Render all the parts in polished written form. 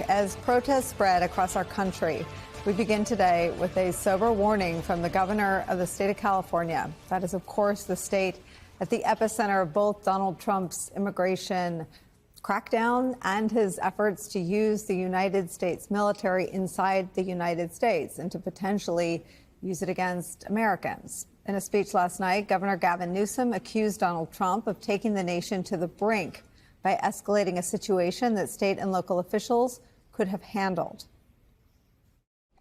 As protests spread across our country, we begin today with a sober warning from the governor of the state of California. That is, of course, the state at the epicenter of both Donald Trump's immigration crackdown and his efforts to use the United States military inside the United States and to potentially use it against Americans. In a speech last night, Governor Gavin Newsom accused Donald Trump of taking the nation to the brink by escalating a situation that state and local officials could have handled.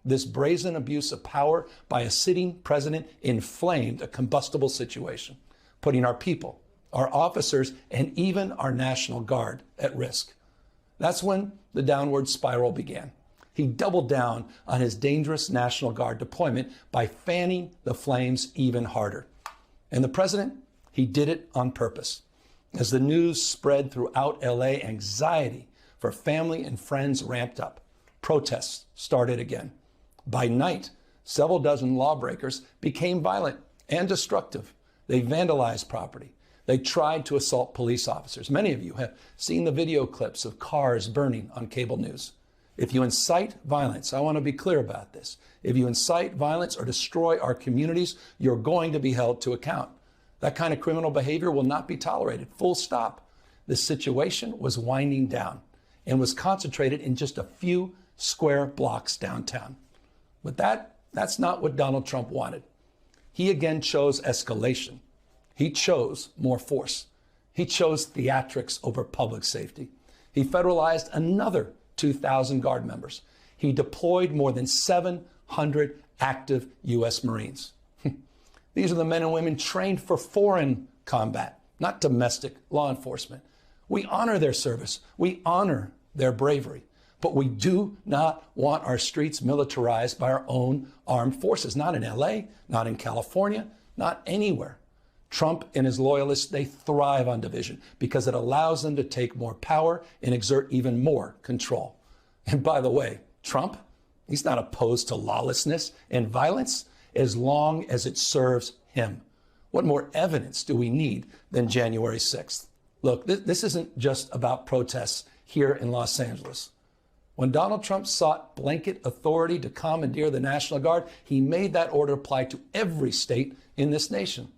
This brazen abuse of power by a sitting president inflamed a combustible situation, putting our people, our officers, and even our National Guard at risk. That's when the downward spiral began. He doubled down on his dangerous National Guard deployment by fanning the flames even harder. And the president, he did it on purpose. As the news spread throughout LA, anxiety for family and friends ramped up. Protests started again. By night, several dozen lawbreakers became violent and destructive. They vandalized property. They tried to assault police officers. Many of you have seen the video clips of cars burning on cable news. If you incite violence, I want to be clear about this. If you incite violence or destroy our communities, you're going to be held to account. That kind of criminal behavior will not be tolerated. Full stop. This situation was winding down and was concentrated in just a few square blocks downtown. But that's not what Donald Trump wanted. He again chose escalation. He chose more force. He chose theatrics over public safety. He federalized another 2,000 Guard members. He deployed more than 700 active U.S. Marines. These are the men and women trained for foreign combat, not domestic law enforcement. We honor their service. We honor their bravery. But we do not want our streets militarized by our own armed forces, not in LA, not in California, not anywhere. Trump and his loyalists, they thrive on division because it allows them to take more power and exert even more control. And by the way, Trump, he's not opposed to lawlessness and violence as long as it serves him. What more evidence do we need than January 6th? Look, this isn't just about protests here in Los Angeles. When Donald Trump sought blanket authority to commandeer the National Guard, he made that order apply to every state in this nation.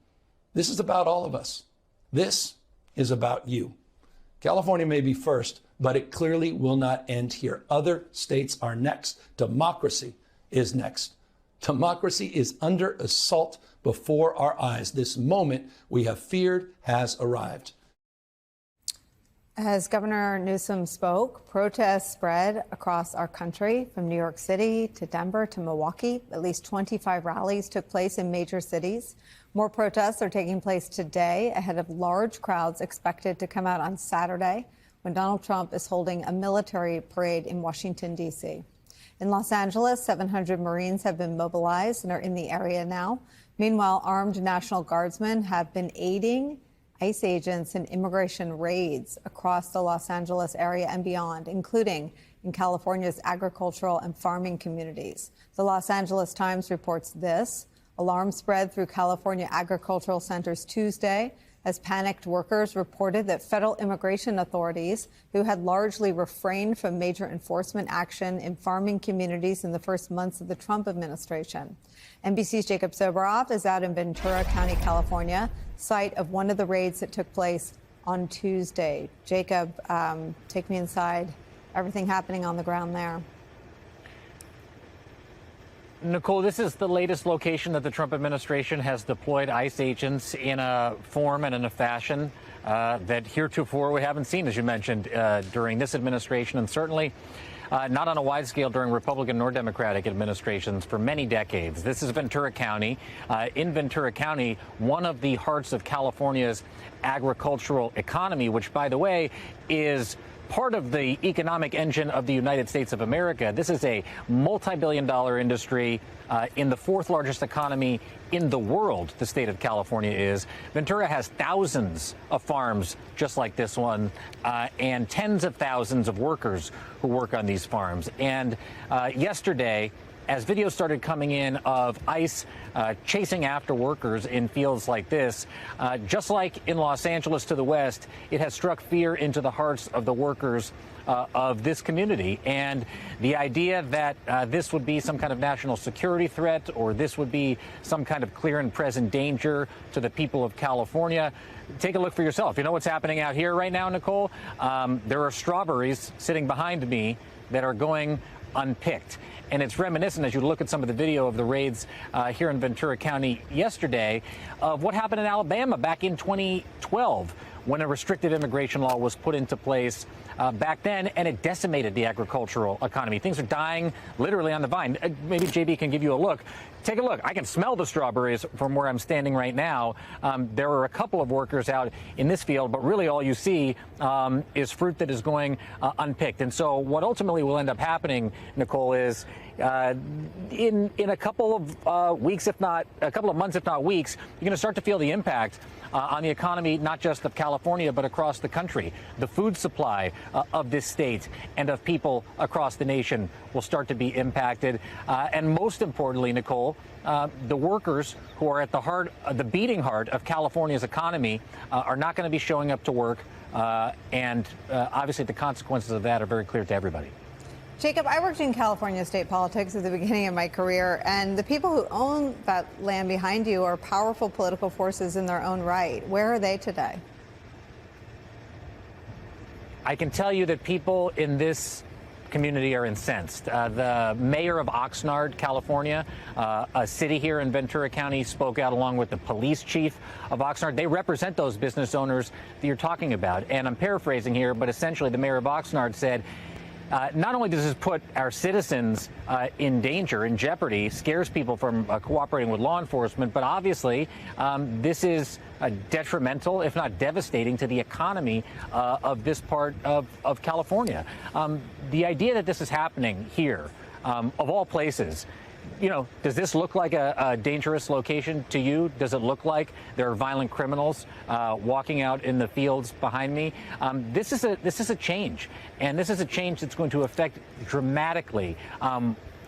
This is about all of us. This is about you. California may be first, but it clearly will not end here. Other states are next. Democracy is next. Democracy is under assault before our eyes. This moment we have feared has arrived. As Governor Newsom spoke, protests spread across our country, from New York City to Denver to Milwaukee. At least 25 rallies took place in major cities. More protests are taking place today ahead of large crowds expected to come out on Saturday when Donald Trump is holding a military parade in Washington, D.C. In Los Angeles, 700 Marines have been mobilized and are in the area now. Meanwhile, armed National Guardsmen have been aiding ICE agents in immigration raids across the Los Angeles area and beyond, including in California's agricultural and farming communities. The Los Angeles Times reports this. Alarm spread through California agricultural centers Tuesday as panicked workers reported that federal immigration authorities, who had largely refrained from major enforcement action in farming communities in the first months of the Trump administration. NBC's Jacob Soboroff is out in Ventura County, California, site of one of the raids that took place on Tuesday. Jacob, take me inside. Everything happening on the ground there. Nicole, this is the latest location that the Trump administration has deployed ICE agents in a form and in a fashion that heretofore we haven't seen, as you mentioned, during this administration, and certainly not on a wide scale during Republican nor Democratic administrations for many decades. This is Ventura County. In Ventura County, one of the hearts of California's agricultural economy, which, by the way, is part of the economic engine of the United States of America. This is a multi-billion-dollar industry in the fourth largest economy in the world, the state of California is. Ventura has thousands of farms just like this one and tens of thousands of workers who work on these farms. And yesterday, as videos started coming in of ICE chasing after workers in fields like this, just like in Los Angeles to the west, it has struck fear into the hearts of the workers of this community. And the idea that this would be some kind of national security threat, or this would be some kind of clear and present danger to the people of California, take a look for yourself. You know what's happening out here right now, Nicole? There are strawberries sitting behind me that are going unpicked. And it's reminiscent, as you look at some of the video of the raids here in Ventura County yesterday, of what happened in Alabama back in 2012 when a restrictive immigration law was put into place back then, and it decimated the agricultural economy. Things are dying literally on the vine. Maybe JB can give you a look. Take a look. I can smell the strawberries from where I'm standing right now. There are a couple of workers out in this field, but really all you see is fruit that is going unpicked. And so what ultimately will end up happening, Nicole, is in a couple of weeks, if not a couple of months, if not weeks, you're going to start to feel the impact on the economy, not just of California, but across the country. The food supply of this state and of people across the nation will start to be impacted. And most importantly, Nicole, the workers who are at the heart, the beating heart of California's economy are not going to be showing up to work. And obviously the consequences of that are very clear to everybody. Jacob, I worked in California state politics at the beginning of my career, and the people who own that land behind you are powerful political forces in their own right. Where are they today? I can tell you that people in this community are incensed. The mayor of Oxnard, California, a city here in Ventura County, spoke out along with the police chief of Oxnard. They represent those business owners that you're talking about. And I'm paraphrasing here, but essentially the mayor of Oxnard said, not only does this put our citizens in danger, in jeopardy, scares people from cooperating with law enforcement, but obviously this is detrimental, if not devastating, to the economy of this part of California. The idea that this is happening here, of all places, you know, does this look like a dangerous location to you? Does it look like there are violent criminals walking out in the fields behind me? This is a change, and this is a change that's going to affect dramatically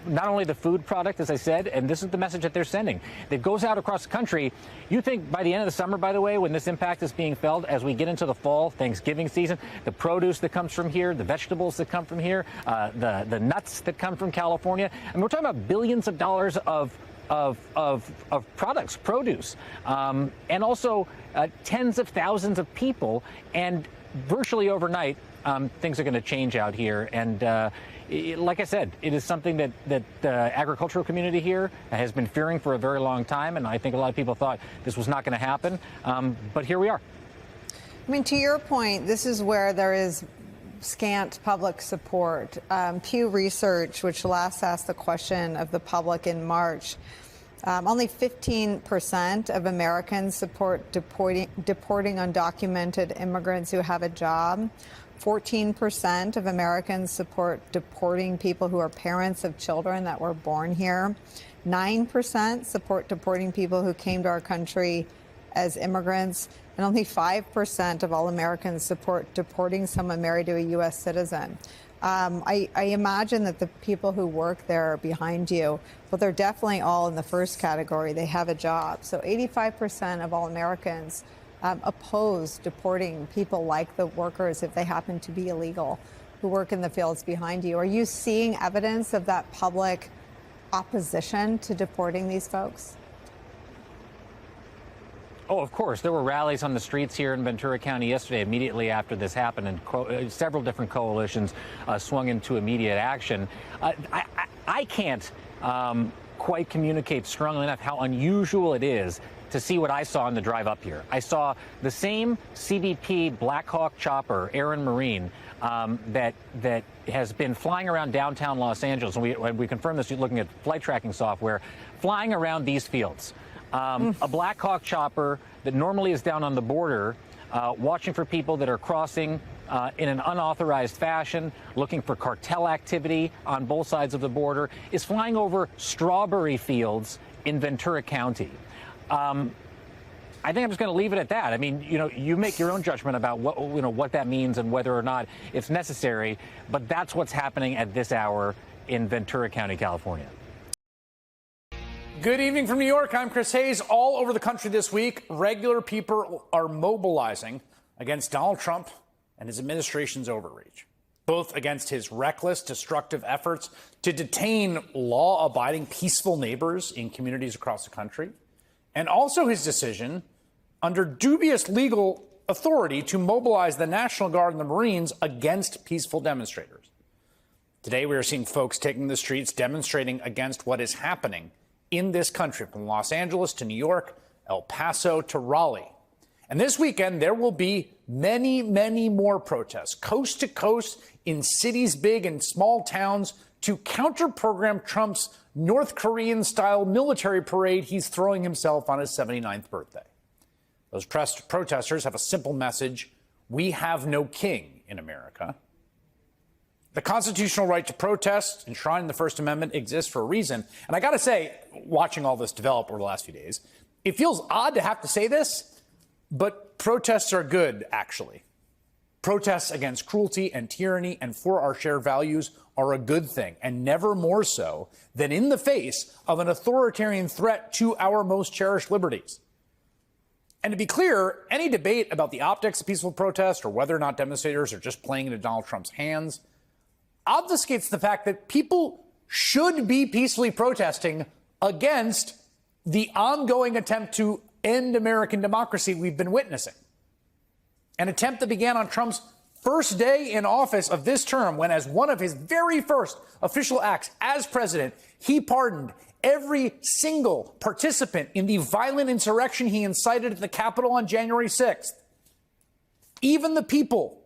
not only the food product, as I said, and this is the message that they're sending, that goes out across the country. You think by the end of the summer, by the way, when this impact is being felt, as we get into the fall, Thanksgiving season, the produce that comes from here, the vegetables that come from here, the nuts that come from California, and we're talking about billions of dollars of products, produce, and also tens of thousands of people, and virtually overnight, things are going to change out here. And like I said, it is something that the agricultural community here has been fearing for a very long time, and I think a lot of people thought this was not going to happen, but here we are. I mean, to your point, this is where there is scant public support. Pew Research, which last asked the question of the public in March, only 15% of Americans support deporting undocumented immigrants who have a job. 14% of Americans support deporting people who are parents of children that were born here. 9% support deporting people who came to our country as immigrants. And only 5% of all Americans support deporting someone married to a U.S. citizen. I imagine that the people who work there behind you, well, they're definitely all in the first category. They have a job. So 85% of all Americans oppose deporting people like the workers, if they happen to be illegal, who work in the fields behind you. Are you seeing evidence of that public opposition to deporting these folks? Oh, of course. There were rallies on the streets here in Ventura County yesterday immediately after this happened, and several different coalitions swung into immediate action. I can't quite communicate strongly enough how unusual it is to see what I saw on the drive up here. I saw the same CBP Black Hawk chopper, Aaron Marine, that has been flying around downtown Los Angeles, and we confirmed this looking at flight tracking software, flying around these fields. A Black Hawk chopper that normally is down on the border, watching for people that are crossing in an unauthorized fashion, looking for cartel activity on both sides of the border, is flying over strawberry fields in Ventura County. I think I'm just going to leave it at that. I mean, you know, you make your own judgment about what that means and whether or not it's necessary. But that's what's happening at this hour in Ventura County, California. Good evening from New York. I'm Chris Hayes. All over the country this week, regular people are mobilizing against Donald Trump and his administration's overreach, both against his reckless, destructive efforts to detain law-abiding, peaceful neighbors in communities across the country, and also his decision, under dubious legal authority, to mobilize the National Guard and the Marines against peaceful demonstrators. Today, we are seeing folks taking the streets demonstrating against what is happening in this country, from Los Angeles to New York, El Paso to Raleigh. And this weekend, there will be many, many more protests, coast to coast, in cities big and small towns, to counter-program Trump's North Korean-style military parade he's throwing himself on his 79th birthday. Those protesters have a simple message: we have no king in America. The constitutional right to protest, enshrined in the First Amendment, exists for a reason. And I got to say, watching all this develop over the last few days, it feels odd to have to say this, but protests are good, actually. Protests against cruelty and tyranny and for our shared values are a good thing, and never more so than in the face of an authoritarian threat to our most cherished liberties. And to be clear, any debate about the optics of peaceful protest or whether or not demonstrators are just playing into Donald Trump's hands obfuscates the fact that people should be peacefully protesting against the ongoing attempt to end American democracy we've been witnessing. An attempt that began on Trump's first day in office of this term, when, as one of his very first official acts as president, he pardoned every single participant in the violent insurrection he incited at the Capitol on January 6th. Even the people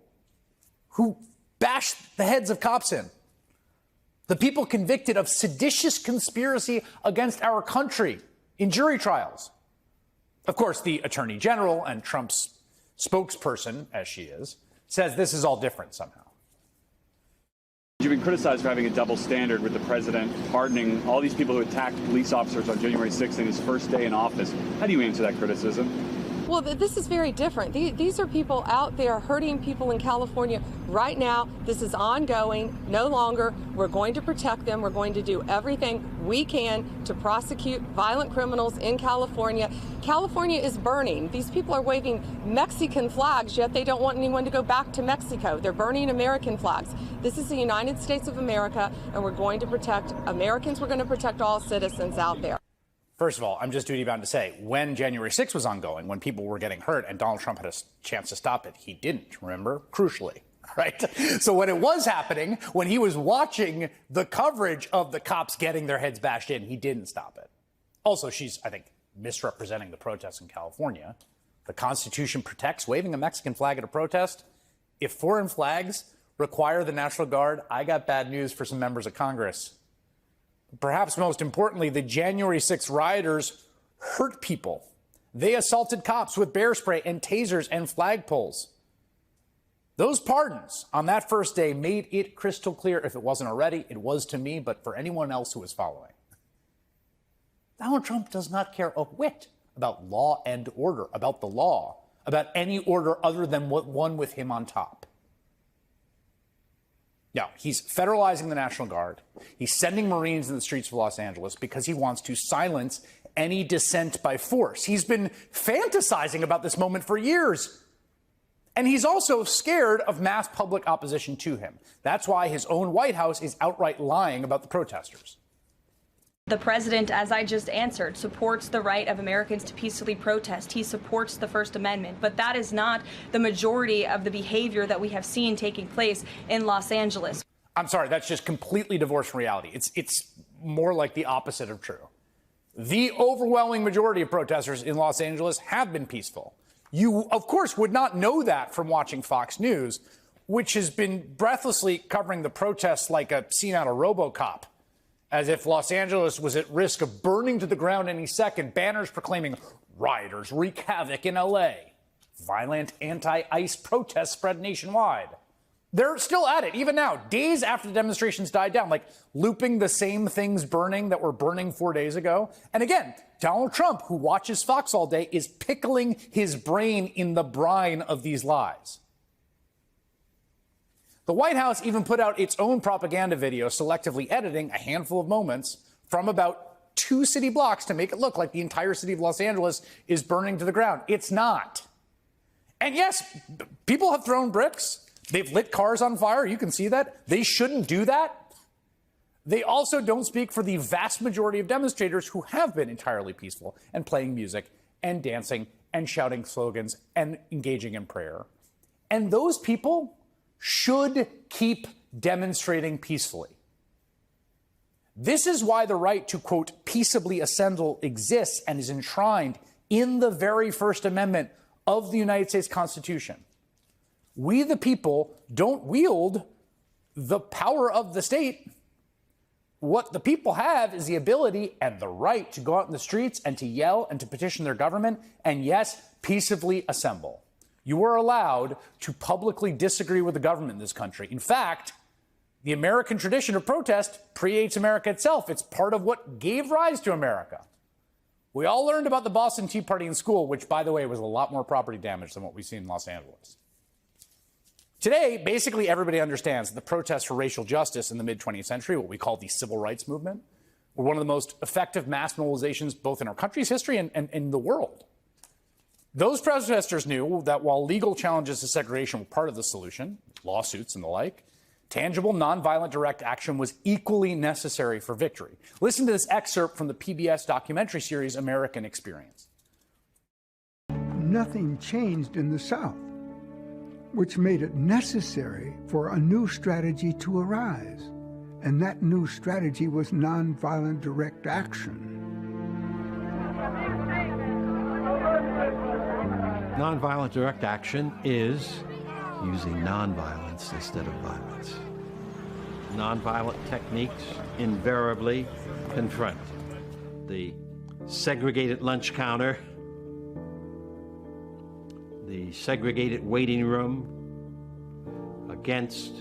who bashed the heads of cops in. The people convicted of seditious conspiracy against our country in jury trials. Of course, the Attorney General and Trump's spokesperson, as she is, says this is all different somehow. You've been criticized for having a double standard with the president pardoning all these people who attacked police officers on January 6th in his first day in office. How do you answer that criticism? Well, this is very different. These are people out there hurting people in California right now. This is ongoing, no longer. We're going to protect them. We're going to do everything we can to prosecute violent criminals in California. California is burning. These people are waving Mexican flags, yet they don't want anyone to go back to Mexico. They're burning American flags. This is the United States of America, and we're going to protect Americans. We're going to protect all citizens out there. First of all, I'm just duty-bound to say, when January 6th was ongoing, when people were getting hurt and Donald Trump had a chance to stop it, he didn't, remember? Crucially, right? So when it was happening, when he was watching the coverage of the cops getting their heads bashed in, he didn't stop it. Also, she's, I think, misrepresenting the protests in California. The Constitution protects waving a Mexican flag at a protest. If foreign flags require the National Guard, I got bad news for some members of Congress. Perhaps most importantly, the January 6th rioters hurt people. They assaulted cops with bear spray and tasers and flagpoles. Those pardons on that first day made it crystal clear, if it wasn't already, it was to me, but for anyone else who was following. Donald Trump does not care a whit about law and order, about the law, about any order other than one with him on top. No, he's federalizing the National Guard. He's sending Marines in the streets of Los Angeles because he wants to silence any dissent by force. He's been fantasizing about this moment for years. And he's also scared of mass public opposition to him. That's why his own White House is outright lying about the protesters. The president, as I just answered, supports the right of Americans to peacefully protest. He supports the First Amendment. But that is not the majority of the behavior that we have seen taking place in Los Angeles. I'm sorry, that's just completely divorced from reality. It's more like the opposite of true. The overwhelming majority of protesters in Los Angeles have been peaceful. You, of course, would not know that from watching Fox News, which has been breathlessly covering the protests like a scene out of RoboCop, as if Los Angeles was at risk of burning to the ground any second. Banners proclaiming rioters wreak havoc in L.A. Violent anti-ICE protests spread nationwide. They're still at it, even now, days after the demonstrations died down, like looping the same things burning that were burning 4 days ago. And again, Donald Trump, who watches Fox all day, is pickling his brain in the brine of these lies. The White House even put out its own propaganda video, selectively editing a handful of moments from about 2 city blocks to make it look like the entire city of Los Angeles is burning to the ground. It's not. And yes, people have thrown bricks. They've lit cars on fire. You can see that. They shouldn't do that. They also don't speak for the vast majority of demonstrators who have been entirely peaceful and playing music and dancing and shouting slogans and engaging in prayer. And those people should keep demonstrating peacefully. This is why the right to, quote, peaceably assemble exists and is enshrined in the very First Amendment of the United States Constitution. We, the people, don't wield the power of the state. What the people have is the ability and the right to go out in the streets and to yell and to petition their government and, yes, peaceably assemble. You are allowed to publicly disagree with the government in this country. In fact, the American tradition of protest predates America itself. It's part of what gave rise to America. We all learned about the Boston Tea Party in school, which, by the way, was a lot more property damage than what we've seen in Los Angeles. Today, basically everybody understands that the protests for racial justice in the mid-20th century, what we call the civil rights movement, were one of the most effective mass mobilizations both in our country's history and in the world. Those protesters knew that while legal challenges to segregation were part of the solution, lawsuits and the like, tangible, nonviolent direct action was equally necessary for victory. Listen to this excerpt from the PBS documentary series American Experience. Nothing changed in the South, which made it necessary for a new strategy to arise. And that new strategy was nonviolent direct action. Nonviolent direct action is using nonviolence instead of violence. Nonviolent techniques invariably confront the segregated lunch counter, the segregated waiting room, against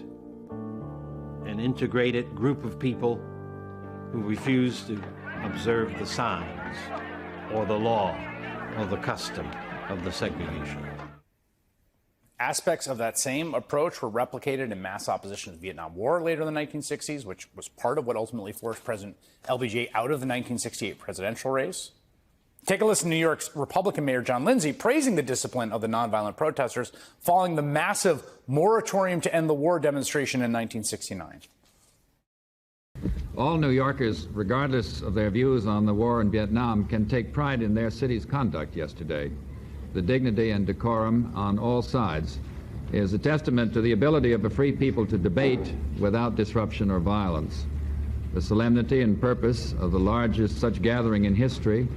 an integrated group of people who refuse to observe the signs or the law or the custom of the segregation. Aspects of that same approach were replicated in mass opposition to the Vietnam War later in the 1960s, which was part of what ultimately forced President LBJ out of the 1968 presidential race. Take a listen to New York's Republican Mayor John Lindsay praising the discipline of the nonviolent protesters following the massive moratorium to end the war demonstration in 1969. All New Yorkers, regardless of their views on the war in Vietnam, can take pride in their city's conduct yesterday. The dignity and decorum on all sides is a testament to the ability of a free people to debate without disruption or violence. The solemnity and purpose of the largest such gathering in history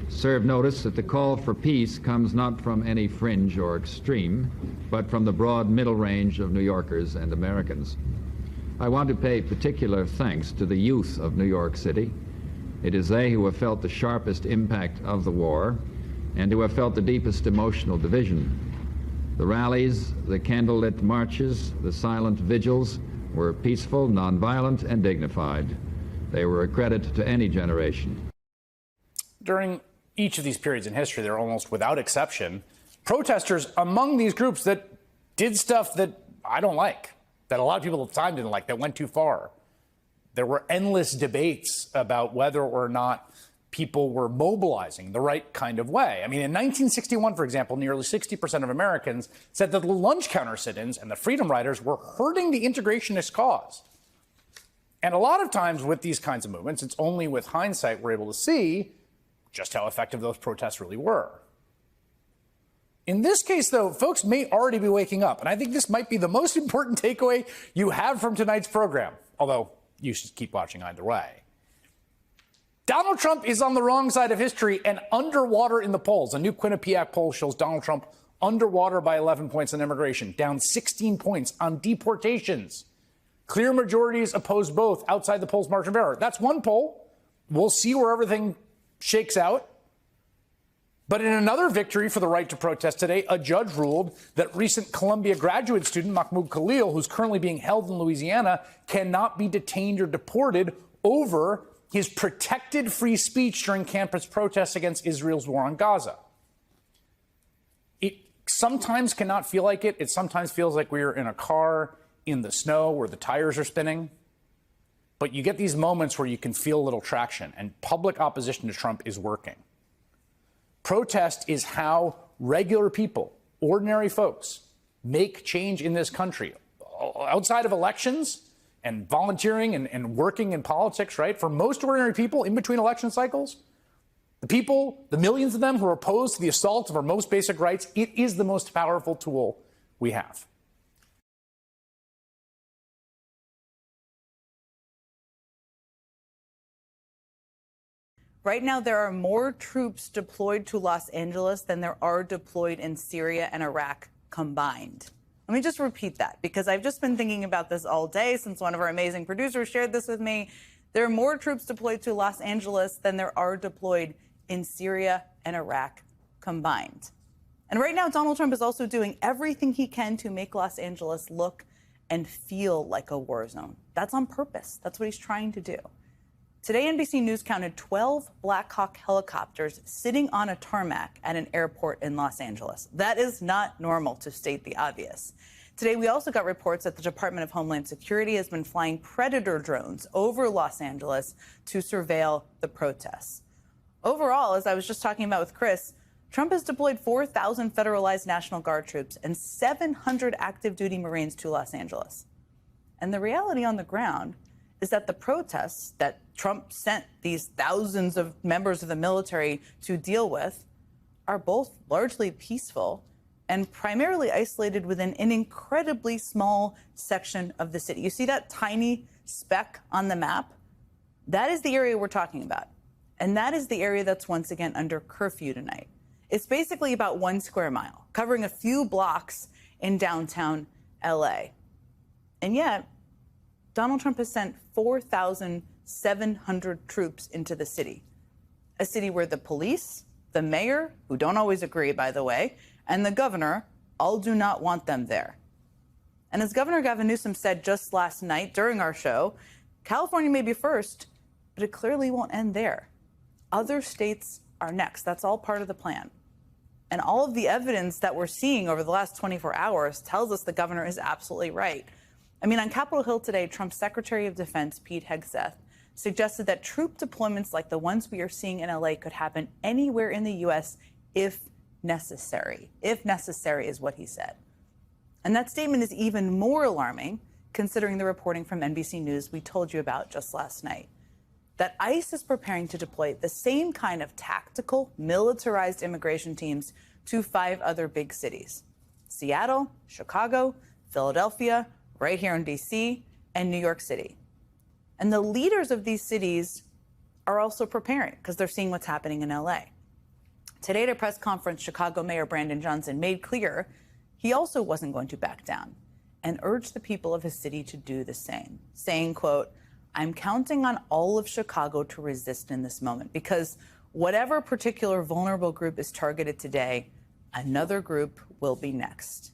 serve notice that the call for peace comes not from any fringe or extreme, but from the broad middle range of New Yorkers and Americans. I want to pay particular thanks to the youth of New York City. It is they who have felt the sharpest impact of the war and who have felt the deepest emotional division. The rallies, the candlelit marches, the silent vigils were peaceful, nonviolent, and dignified. They were a credit to any generation. During each of these periods in history, there are almost without exception protesters among these groups that did stuff that I don't like, that a lot of people at the time didn't like, that went too far. There were endless debates about whether or not people were mobilizing the right kind of way. I mean, in 1961, for example, nearly 60% of Americans said that the lunch counter sit-ins and the Freedom Riders were hurting the integrationist cause. And a lot of times with these kinds of movements, it's only with hindsight we're able to see just how effective those protests really were. In this case, though, folks may already be waking up, and I think this might be the most important takeaway you have from tonight's program, although you should keep watching either way. Donald Trump is on the wrong side of history and underwater in the polls. A new Quinnipiac poll shows Donald Trump underwater by 11 points on immigration, down 16 points on deportations. Clear majorities oppose both outside the polls' margin of error. That's one poll. We'll see where everything shakes out. But in another victory for the right to protest today, a judge ruled that recent Columbia graduate student Mahmoud Khalil, who's currently being held in Louisiana, cannot be detained or deported over his protected free speech during campus protests against Israel's war on Gaza. It sometimes cannot feel like it. It sometimes feels like we're in a car in the snow where the tires are spinning. But you get these moments where you can feel a little traction, and public opposition to Trump is working. Protest is how regular people, ordinary folks, make change in this country. Outside of elections and volunteering and working in politics, right? For most ordinary people in between election cycles, the people, the millions of them who are opposed to the assault of our most basic rights, it is the most powerful tool we have. Right now, there are more troops deployed to Los Angeles than there are deployed in Syria and Iraq combined. Let me just repeat that, because I've just been thinking about this all day since one of our amazing producers shared this with me. There are more troops deployed to Los Angeles than there are deployed in Syria and Iraq combined. And right now, Donald Trump is also doing everything he can to make Los Angeles look and feel like a war zone. That's on purpose. That's what he's trying to do. Today, NBC News counted 12 Black Hawk helicopters sitting on a tarmac at an airport in Los Angeles. That is not normal, to state the obvious. Today, we also got reports that the Department of Homeland Security has been flying Predator drones over Los Angeles to surveil the protests. Overall, as I was just talking about with Chris, Trump has deployed 4,000 federalized National Guard troops and 700 active duty Marines to Los Angeles. And the reality on the ground is that the protests that Trump sent these thousands of members of the military to deal with are both largely peaceful and primarily isolated within an incredibly small section of the city. You see that tiny speck on the map? That is the area we're talking about. And that is the area that's once again under curfew tonight. It's basically about 1 square mile, covering a few blocks in downtown LA. And yet, Donald Trump has sent 4,700 troops into the city, a city where the police, the mayor, who don't always agree, by the way, and the governor all do not want them there. And as Governor Gavin Newsom said just last night during our show, California may be first, but it clearly won't end there. Other states are next. That's all part of the plan. And all of the evidence that we're seeing over the last 24 hours tells us the governor is absolutely right. I mean, on Capitol Hill today, Trump's Secretary of Defense, Pete Hegseth, suggested that troop deployments like the ones we are seeing in LA could happen anywhere in the U.S. if necessary. If necessary is what he said. And that statement is even more alarming considering the reporting from NBC News we told you about just last night, that ICE is preparing to deploy the same kind of tactical, militarized immigration teams to 5 other big cities: Seattle, Chicago, Philadelphia, right here in D.C., and New York City. And the leaders of these cities are also preparing because they're seeing what's happening in L.A. Today at a press conference, Chicago Mayor Brandon Johnson made clear he also wasn't going to back down and urged the people of his city to do the same, saying, quote, "I'm counting on all of Chicago to resist in this moment because whatever particular vulnerable group is targeted today, another group will be next."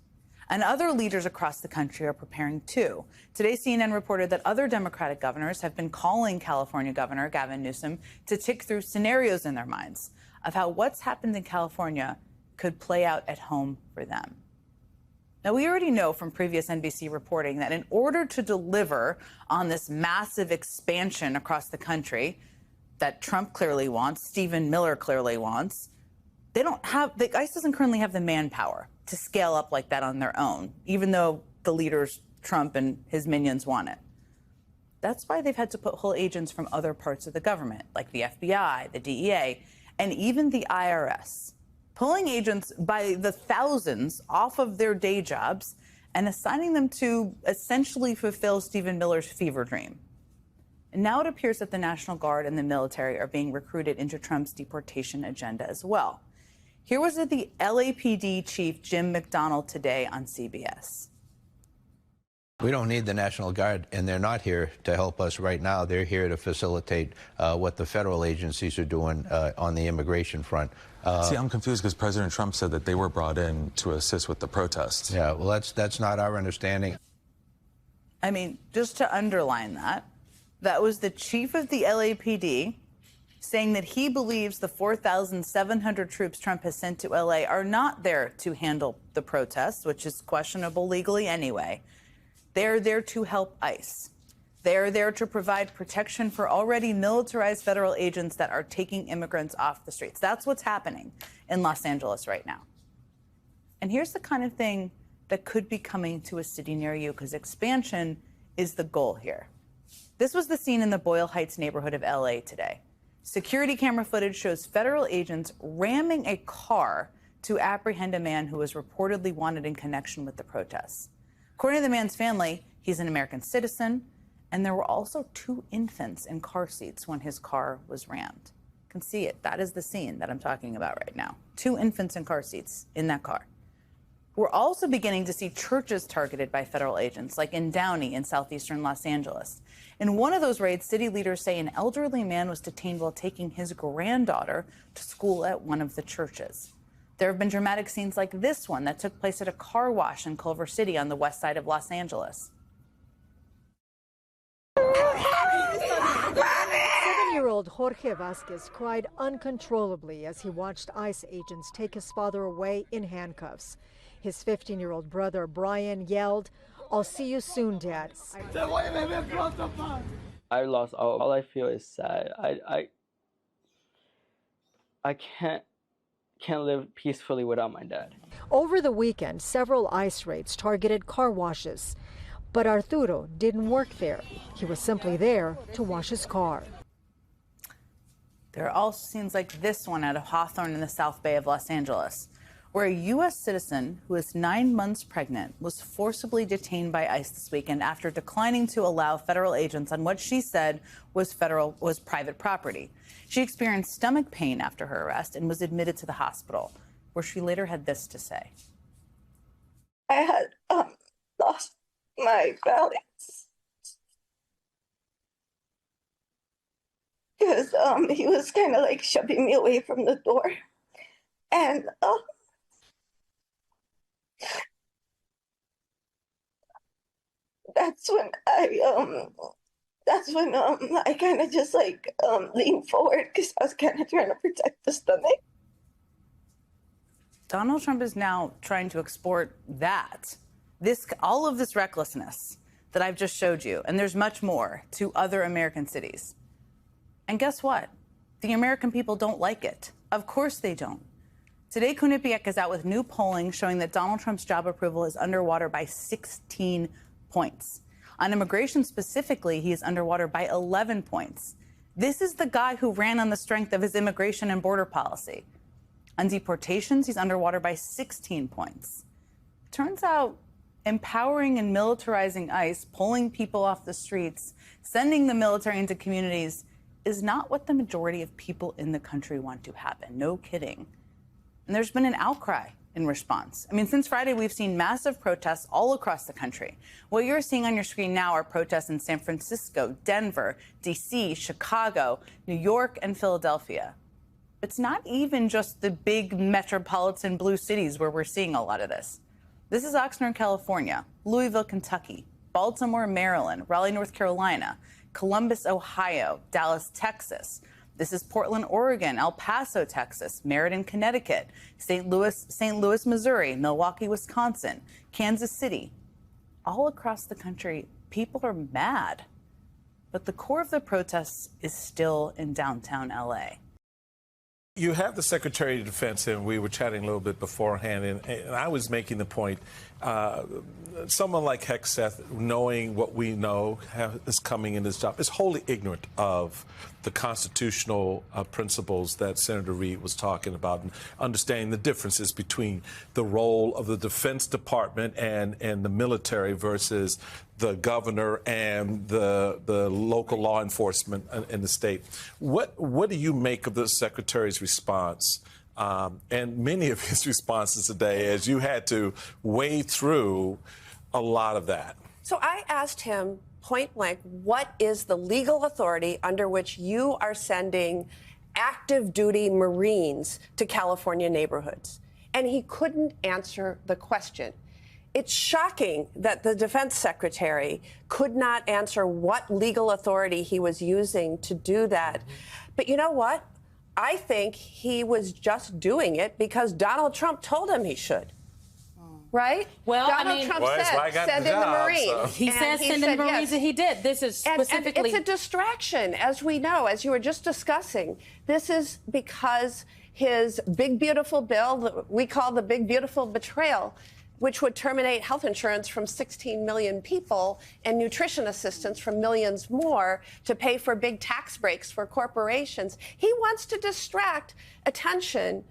And other leaders across the country are preparing too. Today, CNN reported that other Democratic governors have been calling California Governor Gavin Newsom to tick through scenarios in their minds of how what's happened in California could play out at home for them. Now, we already know from previous NBC reporting that in order to deliver on this massive expansion across the country that Trump clearly wants, Stephen Miller clearly wants, ICE doesn't currently have the manpower to scale up like that on their own, even though the leaders, Trump and his minions, want it. That's why they've had to pull agents from other parts of the government, like the FBI, the DEA, and even the IRS, pulling agents by the thousands off of their day jobs and assigning them to essentially fulfill Stephen Miller's fever dream. And now it appears that the National Guard and the military are being recruited into Trump's deportation agenda as well. Here was the LAPD chief, Jim McDonnell, today on CBS. We don't need the National Guard, and they're not here to help us right now. They're here to facilitate what the federal agencies are doing on the immigration front. See, I'm confused because President Trump said that they were brought in to assist with the protests. Yeah, well, that's not our understanding. I mean, just to underline that, that was the chief of the LAPD saying that he believes the 4,700 troops Trump has sent to LA are not there to handle the protests, which is questionable legally anyway. They're there to help ICE. They're there to provide protection for already militarized federal agents that are taking immigrants off the streets. That's what's happening in Los Angeles right now. And here's the kind of thing that could be coming to a city near you, because expansion is the goal here. This was the scene in the Boyle Heights neighborhood of LA today. Security camera footage shows federal agents ramming a car to apprehend a man who was reportedly wanted in connection with the protests. According to the man's family, he's an American citizen, and there were also 2 infants in car seats when his car was rammed. You can see it. That is the scene that I'm talking about right now. 2 infants in car seats in that car. We're also beginning to see churches targeted by federal agents, like in Downey in southeastern Los Angeles. In one of those raids, city leaders say an elderly man was detained while taking his granddaughter to school at one of the churches. There have been dramatic scenes like this one that took place at a car wash in Culver City on the west side of Los Angeles. 7-year-old Jorge Vasquez cried uncontrollably as he watched ICE agents take his father away in handcuffs. His 15-year-old brother Brian yelled, "I'll see you soon, Dad." I lost all I feel is sad. I can't live peacefully without my dad. Over the weekend, several ICE raids targeted car washes. But Arturo didn't work there. He was simply there to wash his car. There are also scenes like this one out of Hawthorne in the South Bay of Los Angeles, where a U.S. citizen who is 9 months pregnant was forcibly detained by ICE this weekend after declining to allow federal agents on what she said was private property. She experienced stomach pain after her arrest and was admitted to the hospital, where she later had this to say. I had lost my balance because he was kind of like shoving me away from the door, and that's when I kind of just like leaned forward because I was kind of trying to protect the stomach. Donald Trump is now trying to export all of this recklessness that I've just showed you, and there's much more, to other American cities. And guess what? The American people don't like it. Of course they don't. Today, Quinnipiac is out with new polling showing that Donald Trump's job approval is underwater by 16 points. On immigration specifically, he is underwater by 11 points. This is the guy who ran on the strength of his immigration and border policy. On deportations, he's underwater by 16 points. Turns out, empowering and militarizing ICE, pulling people off the streets, sending the military into communities is not what the majority of people in the country want to happen. No kidding. And there's been an outcry in response. I mean, since Friday, we've seen massive protests all across the country. What you're seeing on your screen now are protests in San Francisco, Denver, D.C., Chicago, New York, and Philadelphia. It's not even just the big metropolitan blue cities where we're seeing a lot of this. This is Oxnard, California, Louisville, Kentucky, Baltimore, Maryland, Raleigh, North Carolina, Columbus, Ohio, Dallas, Texas. This is Portland, Oregon, El Paso, Texas, Meriden, Connecticut, St. Louis, Missouri, Milwaukee, Wisconsin, Kansas City. All across the country, people are mad. But the core of the protests is still in downtown LA. You have the Secretary of Defense, and we were chatting a little bit beforehand, and I was making the point, someone like Hegseth, knowing what we know is coming in his job, is wholly ignorant of the constitutional principles that Senator Reid was talking about, and understanding the differences between the role of the Defense Department and the military versus the governor and the local law enforcement in the state. What do you make of the Secretary's response and many of his responses today, as you had to wade through a lot of that? So I asked him point blank, what is the legal authority under which you are sending active duty Marines to California neighborhoods? And he couldn't answer the question. It's shocking that the defense secretary could not answer what legal authority he was using to do that. But you know what? I think he was just doing it because Donald Trump told him he should. right? Well, Donald Trump Well, that's why I said, got send the in the job, Marines. so. He And said send in said the Marines, yes. and he did. This is specifically. And it's a distraction, as we know, as you were just discussing. This is because his big, beautiful bill, that we call the big, beautiful betrayal, which would terminate health insurance from 16 million people and nutrition assistance from millions more to pay for big tax breaks for corporations. He wants to distract attention.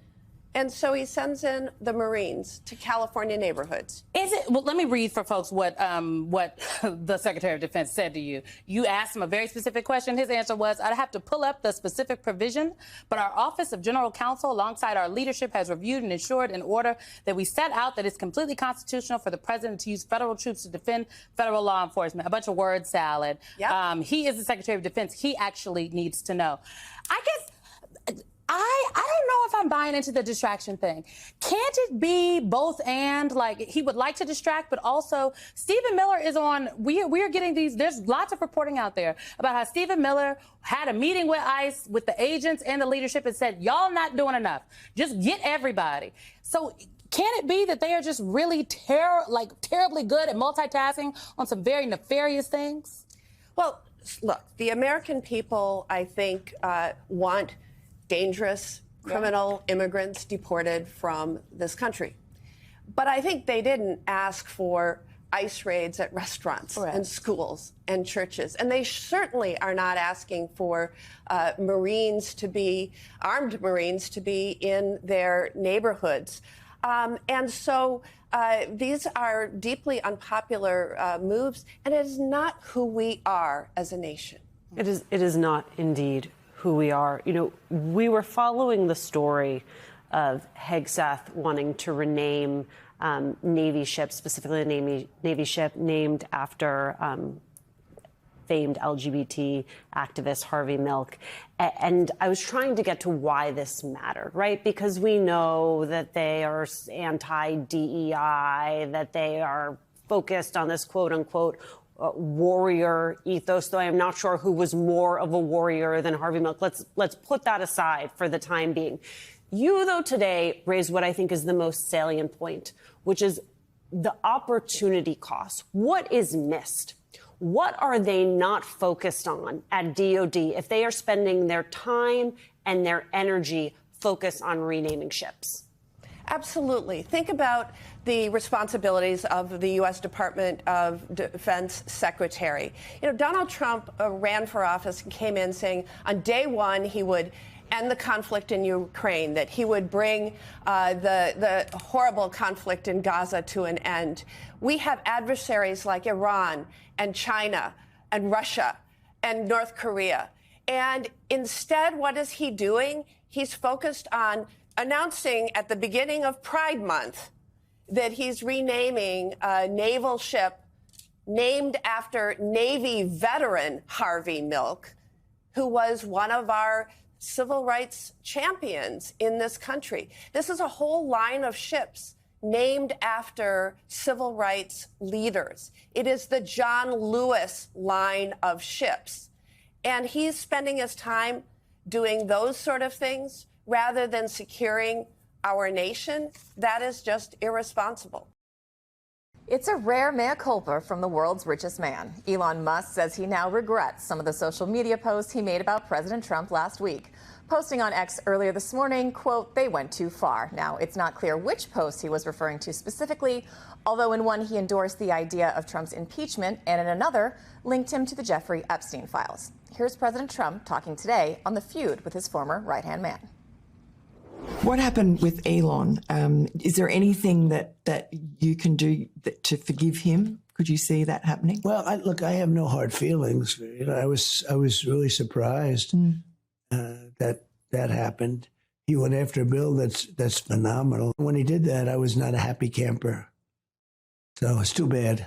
And so he sends in the Marines to California neighborhoods. Is it? Well, let me read for folks what the Secretary of Defense said to you. You asked him a very specific question. His answer was, "I'd have to pull up the specific provision, but our Office of General Counsel, alongside our leadership, has reviewed and ensured in order that we set out that it's completely constitutional for the president to use federal troops to defend federal law enforcement." A bunch of word salad. Yep. He is the Secretary of Defense. He actually needs to know. I guess. I don't know if I'm buying into the distraction thing. Can't it be both and? Like, he would like to distract, but also Stephen Miller is on. We are getting these. There's lots of reporting out there about how Stephen Miller had a meeting with ICE, with the agents and the leadership, and said, "Y'all not doing enough. Just get everybody." So can it be that they are just really terribly good at multitasking on some very nefarious things? Well, look, the American people, I think, want dangerous criminal immigrants deported from this country. But I think they didn't ask for ICE raids at restaurants and schools and churches. And they certainly are not asking for armed Marines to be in their neighborhoods. And so these are deeply unpopular moves, and it is not who we are as a nation. It is not indeed who we are. You know, we were following the story of Hegseth wanting to rename Navy ships, specifically the Navy ship named after famed LGBT activist Harvey Milk. And I was trying to get to why this mattered, right? Because we know that they are anti-DEI, that they are focused on this quote unquote warrior ethos, though I am not sure who was more of a warrior than Harvey Milk. Let's put that aside for the time being. You, though, today raised what I think is the most salient point, which is the opportunity cost. What is missed? What are they not focused on at DOD if they are spending their time and their energy focused on renaming ships? Absolutely. Think about the responsibilities of the U.S. Department of Defense Secretary. You know, Donald Trump ran for office and came in saying on day one he would end the conflict in Ukraine, that he would bring the horrible conflict in Gaza to an end. We have adversaries like Iran and China and Russia and North Korea. And instead, what is he doing? He's focused on announcing at the beginning of Pride Month that he's renaming a naval ship named after Navy veteran Harvey Milk, who was one of our civil rights champions in this country. This is a whole line of ships named after civil rights leaders. It is the John Lewis line of ships. And he's spending his time doing those sort of things rather than securing our nation. That is just irresponsible. It's a rare mea culpa from the world's richest man. Elon Musk says he now regrets some of the social media posts he made about President Trump last week. Posting on X earlier this morning, quote, "They went too far." Now, it's not clear which post he was referring to specifically, although in one he endorsed the idea of Trump's impeachment and in another linked him to the Jeffrey Epstein files. Here's President Trump talking today on the feud with his former right-hand man. What happened with Elon? Is there anything that you can do to forgive him? Could you see that happening? Well, look, I have no hard feelings. You know, I was really surprised that happened. He went after a bill that's phenomenal. When he did that, I was not a happy camper. So it's too bad.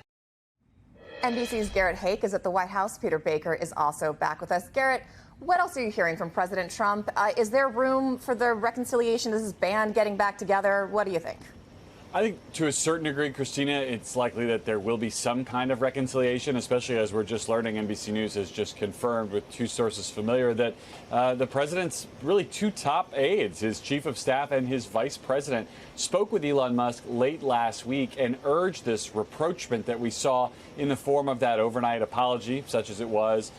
NBC's Garrett Haake is at the White House. Peter Baker is also back with us. Garrett, what else are you hearing from President Trump? Is there room for the reconciliation? Is his band getting back together? What do you think? I think to a certain degree, Christina, it's likely that there will be some kind of reconciliation, especially as we're just learning. NBC News has just confirmed with two sources familiar that the president's really two top aides, his chief of staff and his vice president, spoke with Elon Musk late last week and urged this rapprochement that we saw in the form of that overnight apology, such as it was,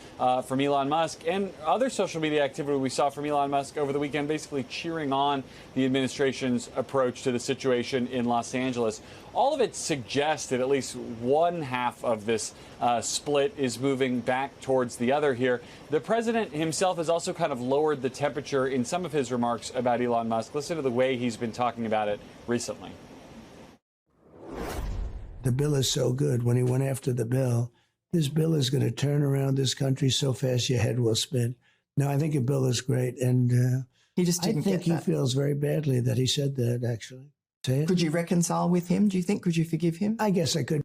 from Elon Musk, and other social media activity we saw from Elon Musk over the weekend, basically cheering on the administration's approach to the situation in Los Angeles. All of it suggests that at least one half of this split is moving back towards the other here. The president himself has also kind of lowered the temperature in some of his remarks about Elon Musk. Listen to the way he's been talking about it recently. The bill is so good. When he went after the bill, this bill is going to turn around this country so fast your head will spin. No, I think the bill is great. And he just didn't I think get that. he feels very badly that he said that, actually. Say it. Could you reconcile with him, do you think? Could you forgive him? I guess I could.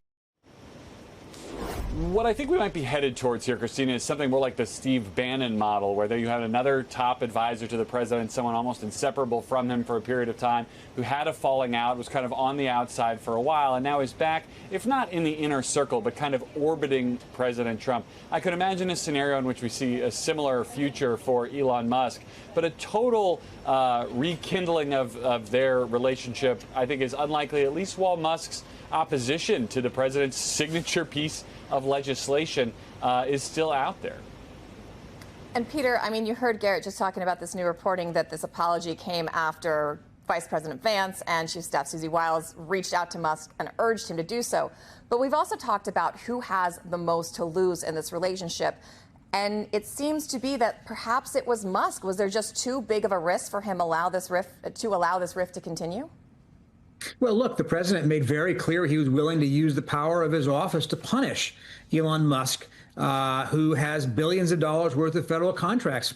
What I think we might be headed towards here, Christina, is something more like the Steve Bannon model, where there you had another top advisor to the president, someone almost inseparable from him for a period of time, who had a falling out, was kind of on the outside for a while, and now is back, if not in the inner circle, but kind of orbiting President Trump. I could imagine a scenario in which we see a similar future for Elon Musk, but a total rekindling of their relationship, I think, is unlikely, at least while Musk's opposition to the president's signature piece of legislation is still out there. And Peter, I mean, you heard Garrett just talking about this new reporting that this apology came after Vice President Vance and Chief of Staff Susie Wiles reached out to Musk and urged him to do so. But we've also talked about who has the most to lose in this relationship. And it seems to be that perhaps it was Musk. Was there just too big of a risk for him to allow this rift to continue? Well, look, the president made very clear he was willing to use the power of his office to punish Elon Musk, who has billions of dollars worth of federal contracts.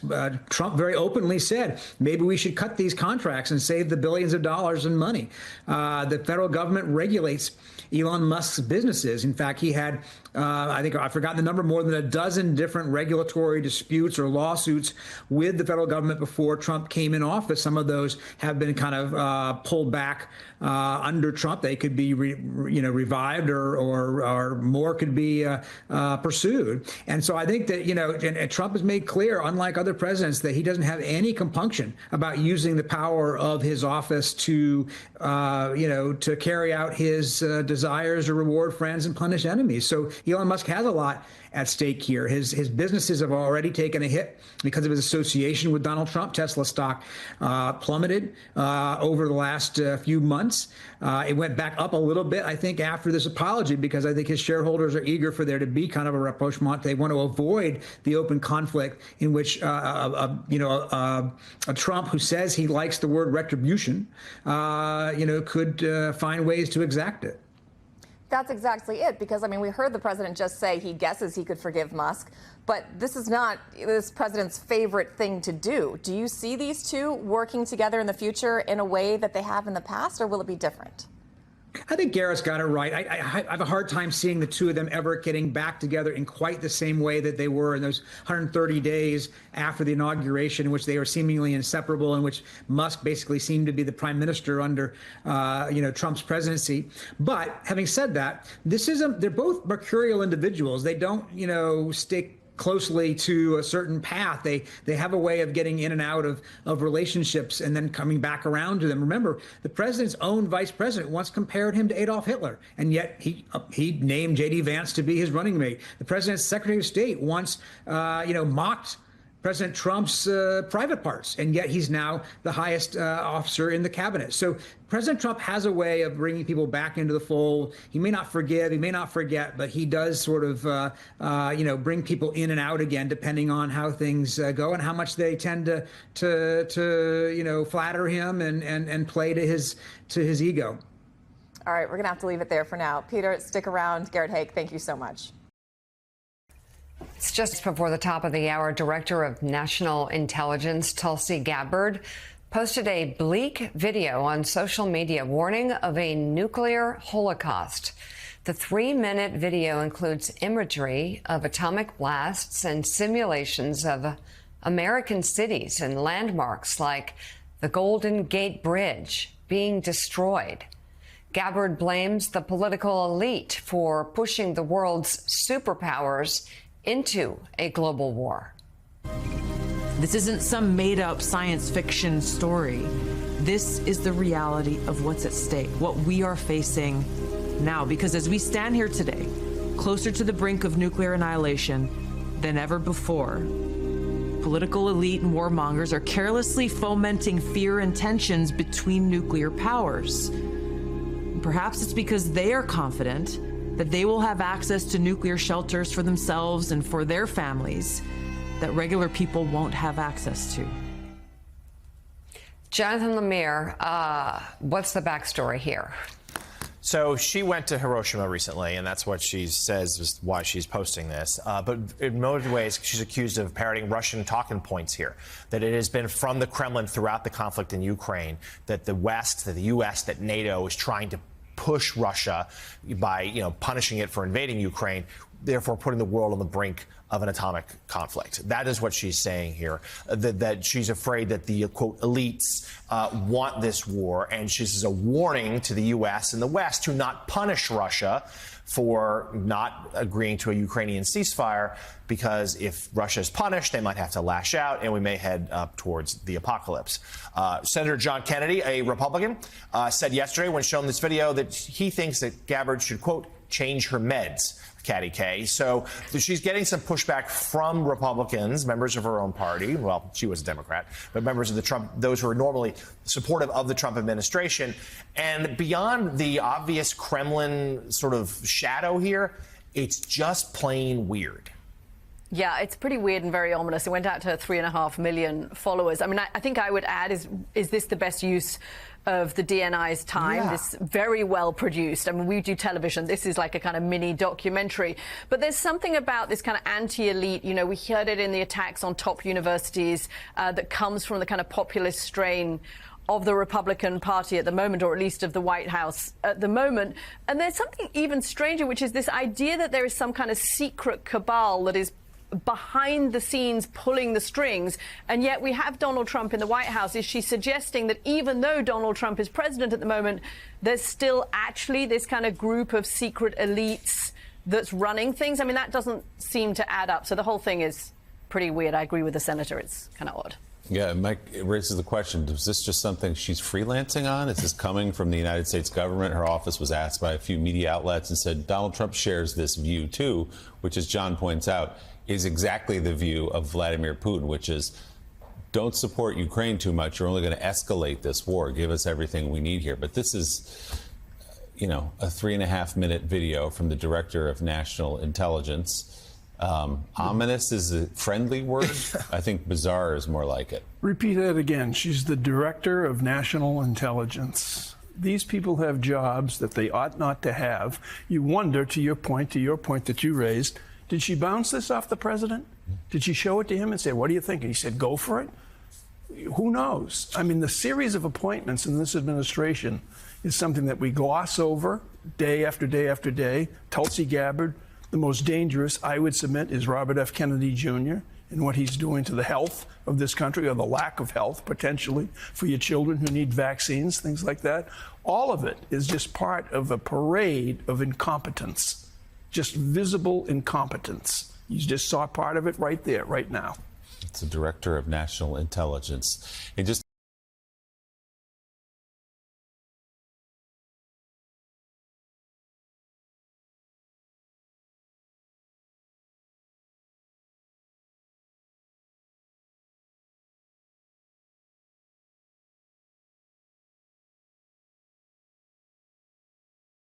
Trump very openly said, maybe we should cut these contracts and save the billions of dollars in money. The federal government regulates Elon Musk's businesses. In fact, he had, I think I've forgotten the number, more than a dozen different regulatory disputes or lawsuits with the federal government before Trump came in office. Some of those have been kind of pulled back under Trump. They could be revived or more could be pursued. And so I think that, and Trump has made clear, unlike other presidents, that he doesn't have any compunction about using the power of his office to carry out his desires to reward friends and punish enemies. So Elon Musk has a lot at stake here. His businesses have already taken a hit because of his association with Donald Trump. Tesla stock plummeted over the last few months. It went back up a little bit, I think, after this apology, because I think his shareholders are eager for there to be kind of a rapprochement. They want to avoid the open conflict in which a Trump who says he likes the word retribution, could find ways to exact it. That's exactly it, because, I mean, we heard the president just say he guesses he could forgive Musk, but this is not this president's favorite thing to do. Do you see these two working together in the future in a way that they have in the past, or will it be different? I think Garrett's got it right. I have a hard time seeing the two of them ever getting back together in quite the same way that they were in those 130 days after the inauguration, in which they were seemingly inseparable, in which Musk basically seemed to be the prime minister under, Trump's presidency. But having said that, they're both mercurial individuals. They don't, stick closely to a certain path. They have a way of getting in and out of relationships and then coming back around to them. Remember, the president's own vice president once compared him to Adolf Hitler, and yet he named J.D. Vance to be his running mate. The president's Secretary of State once, mocked President Trump's private parts, and yet he's now the highest officer in the cabinet. So President Trump has a way of bringing people back into the fold. He may not forgive, he may not forget, but he does sort of, bring people in and out again, depending on how things go and how much they tend to flatter him and play to his ego. All right, we're going to have to leave it there for now. Peter, stick around. Garrett Haake, thank you so much. It's just before the top of the hour. Director of National Intelligence Tulsi Gabbard posted a bleak video on social media warning of a nuclear holocaust. The 3-minute video includes imagery of atomic blasts and simulations of American cities and landmarks like the Golden Gate Bridge being destroyed. Gabbard blames the political elite for pushing the world's superpowers into a global war. This isn't some made-up science fiction story. This is the reality of what's at stake, what we are facing now. Because as we stand here today, closer to the brink of nuclear annihilation than ever before, political elite and warmongers are carelessly fomenting fear and tensions between nuclear powers. Perhaps it's because they are confident that they will have access to nuclear shelters for themselves and for their families that regular people won't have access to. Jonathan Lemire, what's the backstory here? So she went to Hiroshima recently, and that's what she says is why she's posting this. But in most ways, she's accused of parroting Russian talking points here, that it has been from the Kremlin throughout the conflict in Ukraine that the West, that the U.S., that NATO is trying to push Russia by, punishing it for invading Ukraine, therefore putting the world on the brink of an atomic conflict. That is what she's saying here, that she's afraid that the, quote, elites want this war, and she's a warning to the U.S. and the West to not punish Russia for not agreeing to a Ukrainian ceasefire, because if Russia is punished, they might have to lash out, and we may head up towards the apocalypse. Senator John Kennedy, a Republican, said yesterday when shown this video that he thinks that Gabbard should, quote, change her meds. Katty K. So she's getting some pushback from Republicans, members of her own party. Well, she was a Democrat, but members of the Trump, those who are normally supportive of the Trump administration. And beyond the obvious Kremlin sort of shadow here, it's just plain weird. Yeah, it's pretty weird and very ominous. It went out to 3.5 million followers. I mean, I think I would add, is this the best use of the DNI's time? Yeah. This very well produced. I mean, we do television. This is like a kind of mini documentary. But there's something about this kind of anti-elite. We heard it in the attacks on top universities that comes from the kind of populist strain of the Republican Party at the moment, or at least of the White House at the moment. And there's something even stranger, which is this idea that there is some kind of secret cabal that is behind the scenes pulling the strings, and yet we have Donald Trump in the White House. Is she suggesting that even though Donald Trump is president at the moment, there's still actually this kind of group of secret elites that's running things? I mean, that doesn't seem to add up. So the whole thing is pretty weird. I agree with the senator. It's kind of odd. Yeah, Mike, it raises the question, is this just something she's freelancing on? Is this coming from the United States government? Her office was asked by a few media outlets and said Donald Trump shares this view, too, which, as John points out, is exactly the view of Vladimir Putin, which is don't support Ukraine too much. You're only going to escalate this war. Give us everything we need here. But this is, a 3.5-minute video from the director of national intelligence. Ominous is a friendly word. I think bizarre is more like it. Repeat that again. She's the director of national intelligence. These people have jobs that they ought not to have. You wonder, to your point that you raised, did she bounce this off the president? Did she show it to him and say, what do you think? And he said, go for it? Who knows? I mean, the series of appointments in this administration is something that we gloss over day after day after day. Tulsi Gabbard. The most dangerous, I would submit, is Robert F. Kennedy Jr. and what he's doing to the health of this country, or the lack of health, potentially, for your children who need vaccines, things like that. All of it is just part of a parade of incompetence. Just visible incompetence. You just saw part of it right there, right now. It's the director of national intelligence. And just